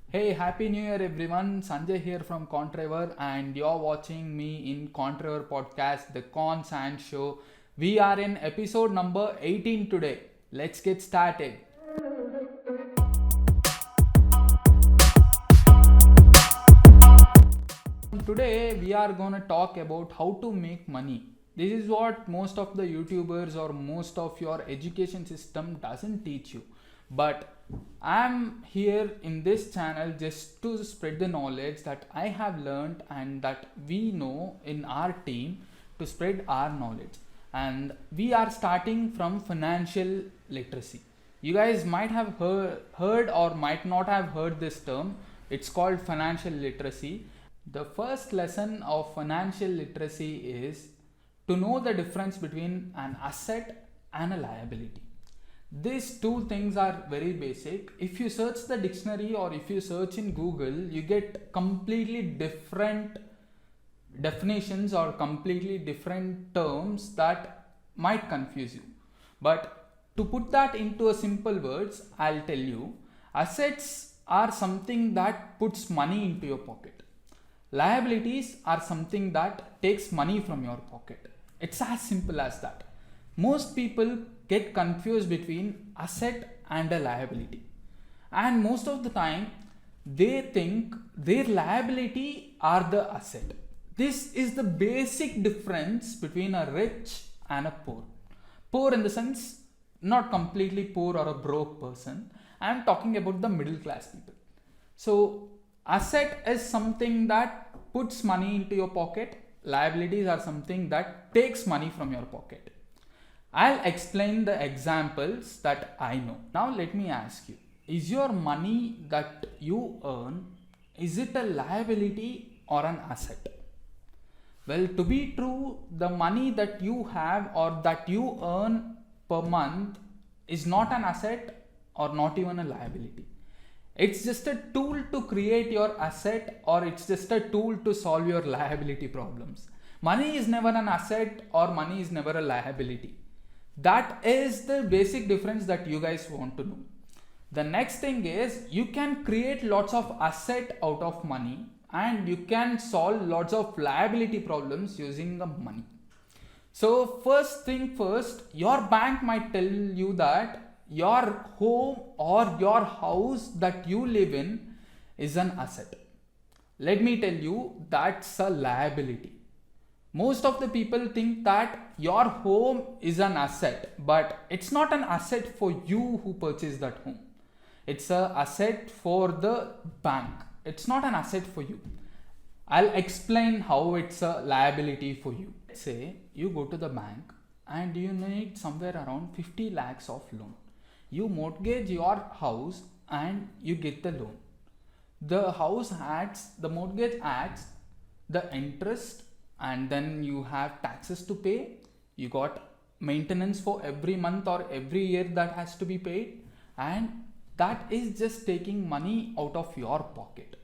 Hey, Happy New Year everyone. Sanjay here from Contriver and you're watching me in Contriver podcast, the Cons and Show. We are in episode number 18 today. Let's get started. Today we are going to talk about how to make money. This is what most of the YouTubers or most of your education system doesn't teach you. But I'm here in this channel just to spread the knowledge that I have learned and that we know in our team to spread our knowledge. And we are starting from financial literacy. You guys might have heard or might not have heard this term. It's called financial literacy. The first lesson of financial literacy is to know the difference between an asset and a liability. These two things are very basic. If you search the dictionary or if you search in Google, you get completely different definitions or completely different terms that might confuse you. But to put that into a simple words, I'll tell you assets are something that puts money into your pocket. Liabilities are something that takes money from your pocket. It's as simple as that. Most people get confused between asset and a liability. And most of the time, they think their liability are the asset. This is the basic difference between a rich and a poor. Poor in the sense, not completely poor or a broke person. I am talking about the middle class people. So, asset is something that puts money into your pocket. Liabilities are something that takes money from your pocket. I'll explain the examples that I know. Now let me ask you, is your money that you earn, is it a liability or an asset? Well, to be true, the money that you have or that you earn per month is not an asset or not even a liability. It's just a tool to create your asset or it's just a tool to solve your liability problems. Money is never an asset or money is never a liability. That is the basic difference that you guys want to know. The next thing is you can create lots of asset out of money and you can solve lots of liability problems using the money. So first thing first, your bank might tell you that your home or your house that you live in is an asset. Let me tell you, that's a liability. Most of the people think that your home is an asset, but it's not an asset for you who purchased that home. It's an asset for the bank. It's not an asset for you. I'll explain how it's a liability for you. Let's say you go to the bank and you need somewhere around 50 lakhs of loan. You mortgage your house and you get the loan. The mortgage adds the interest and then you have taxes to pay. You got maintenance for every month or every year that has to be paid, and that is just taking money out of your pocket.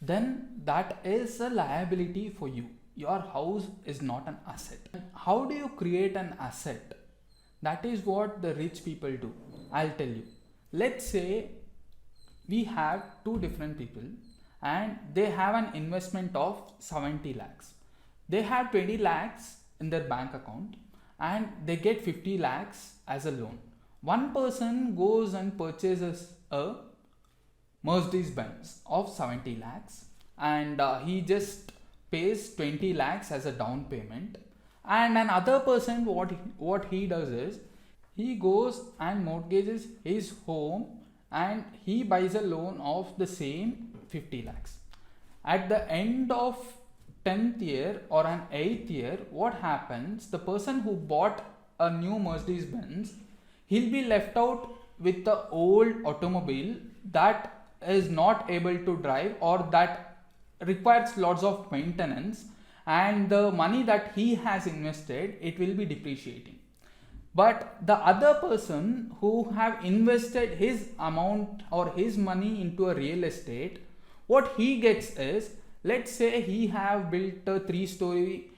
Then that is a liability for you. Your house is not an asset. How do you create an asset? That is what the rich people do. I'll tell you. Let's say we have two different people and they have an investment of 70 lakhs. They have 20 lakhs in their bank account and they get 50 lakhs as a loan. One person goes and purchases a Mercedes Benz of 70 lakhs and he just pays 20 lakhs as a down payment. And another person, what he does is he goes and mortgages his home and he buys a loan of the same 50 lakhs. At the end of 10th year or an 8th year, what happens? The person who bought a new Mercedes Benz, he'll be left out with the old automobile that is not able to drive or that requires lots of maintenance, and the money that he has invested, it will be depreciating. But the other person who have invested his amount or his money into a real estate, what he gets is, let's say he have built a 3-story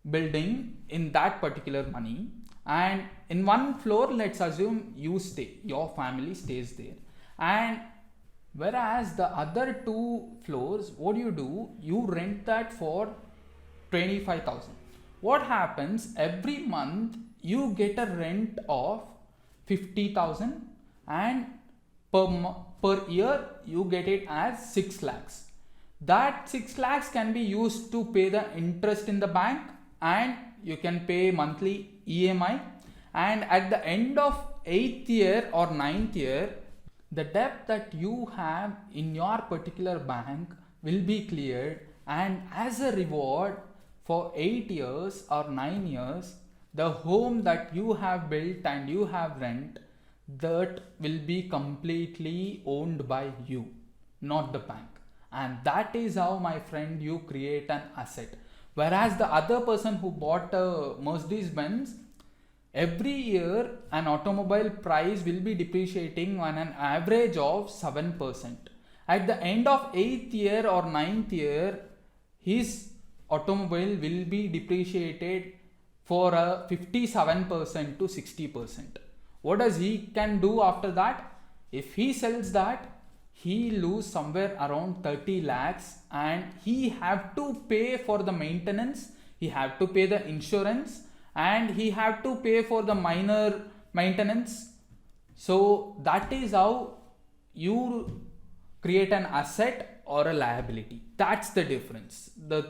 building in that particular money, and in one floor, let's assume your family stays there, and Whereas the other 2 floors, what do? You rent that for 25,000. What happens every month? You get a rent of 50,000, and per year you get it as 6 lakhs. That 6 lakhs can be used to pay the interest in the bank, and you can pay monthly EMI, and at the end of 8th year or 9th year, the debt that you have in your particular bank will be cleared, and as a reward for 8 years or 9 years, the home that you have built and you have rent, that will be completely owned by you, not the bank. And that is how, my friend, you create an asset. Whereas the other person who bought a Mercedes Benz, every year an automobile price will be depreciating on an average of 7%. At the end of 8th year or 9th year, his automobile will be depreciated for a 57% to 60%. What does he can do after that? If he sells that, he lose somewhere around 30 lakhs, and he have to pay for the maintenance, he have to pay the insurance, and he have to pay for the minor maintenance. So that is how you create an asset or a liability. That's the difference. The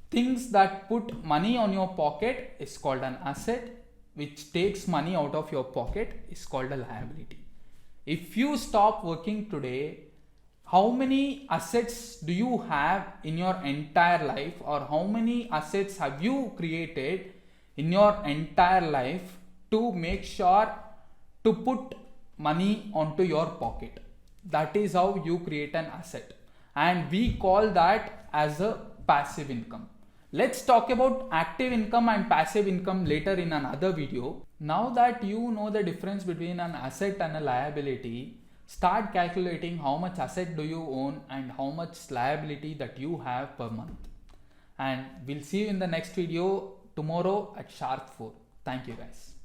things that put money on your pocket is called an asset, which takes money out of your pocket is called a liability. If you stop working today, how many assets do you have in your entire life, or how many assets have you created in your entire life to make sure to put money onto your pocket? That is how you create an asset, and we call that as a passive income. Let's talk about active income and passive income later in another video. Now that you know the difference between an asset and a liability, start calculating how much asset do you own and how much liability that you have per month. And we'll see you in the next video tomorrow at sharp 4. Thank you guys.